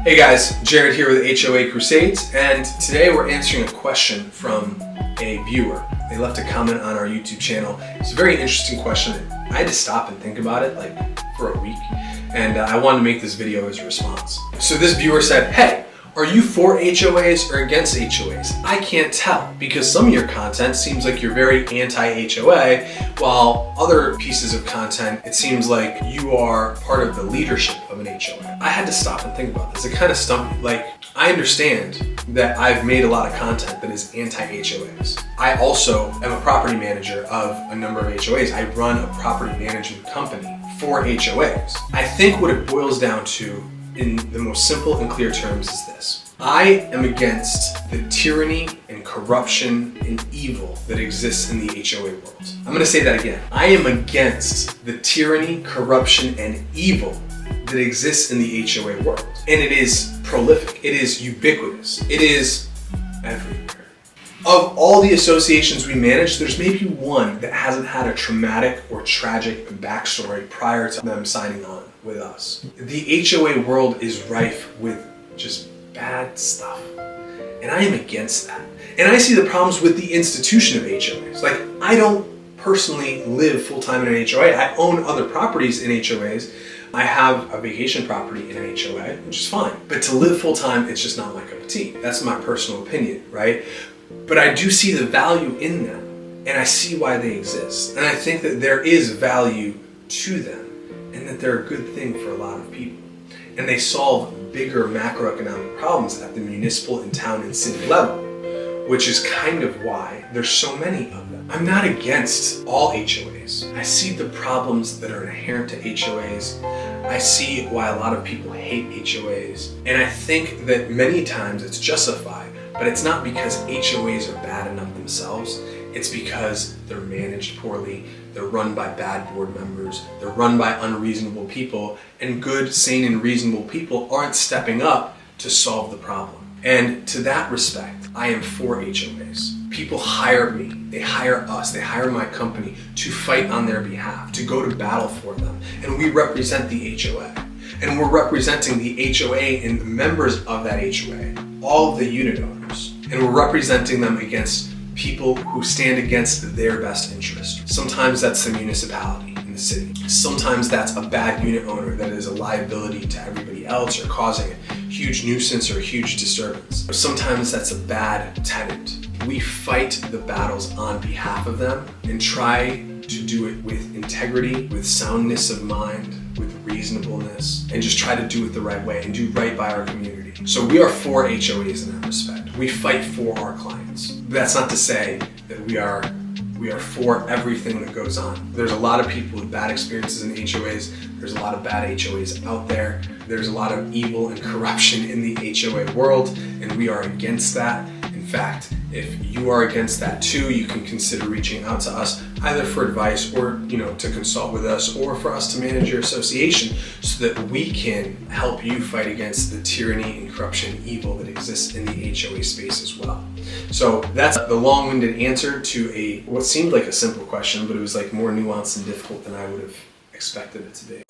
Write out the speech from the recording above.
Hey guys, Jared here with HOA Crusades, and today we're answering a question from a viewer. They left a comment on our YouTube channel. It's a very interesting question. I had to stop and think about it for a week, and I wanted to make this video as a response. So this viewer said, hey, are you for HOAs or against HOAs? I can't tell because some of your content seems like you're very anti-HOA, while other pieces of content, it seems like you are part of the leadership of an HOA. I had to stop and think about this. It kind of stumped me. I understand that I've made a lot of content that is anti-HOAs. I also am a property manager of a number of HOAs. I run a property management company for HOAs. I think what it boils down to in the most simple and clear terms is this. I am against the tyranny and corruption and evil that exists in the HOA world. I'm gonna say that again. I am against the tyranny, corruption, and evil that exists in the HOA world. And it is prolific, it is ubiquitous, it is everywhere. Of all the associations we manage, there's maybe one that hasn't had a traumatic or tragic backstory prior to them signing on with us. The HOA world is rife with just bad stuff, and I am against that. And I see the problems with the institution of HOAs. I don't personally live full-time in an HOA. I own other properties in HOAs. I have a vacation property in an HOA, which is fine. But to live full-time, it's just not my cup of tea. That's my personal opinion, right? But I do see the value in them, and I see why they exist. And I think that there is value to them, and that they're a good thing for a lot of people. And they solve bigger macroeconomic problems at the municipal and town and city level, which is kind of why there's so many of them. I'm not against all HOAs. I see the problems that are inherent to HOAs. I see why a lot of people hate HOAs. And I think that many times it's justified, but it's not because HOAs are bad enough themselves. It's because they're managed poorly, they're run by bad board members, they're run by unreasonable people, and good, sane, and reasonable people aren't stepping up to solve the problem. And to that respect, I am for HOAs. People hire me, they hire us, they hire my company to fight on their behalf, to go to battle for them. And we represent the HOA. And we're representing the HOA and the members of that HOA, all of the unit owners. And we're representing them against people who stand against their best interest. Sometimes that's the municipality in the city. Sometimes that's a bad unit owner that is a liability to everybody else or causing a huge nuisance or a huge disturbance. Or sometimes that's a bad tenant. We fight the battles on behalf of them and try to do it with integrity, with soundness of mind, with reasonableness, and just try to do it the right way and do right by our community. So we are for HOAs in that respect. We fight for our clients. But that's not to say that we are for everything that goes on. There's a lot of people with bad experiences in HOAs. There's a lot of bad HOAs out there. There's a lot of evil and corruption in the HOA world, and we are against that. In fact, if you are against that too, you can consider reaching out to us either for advice or to consult with us, or for us to manage your association so that we can help you fight against the tyranny and corruption and evil that exists in the HOA space as well. So that's the long-winded answer to what seemed like a simple question, but it was more nuanced and difficult than I would have expected it to be.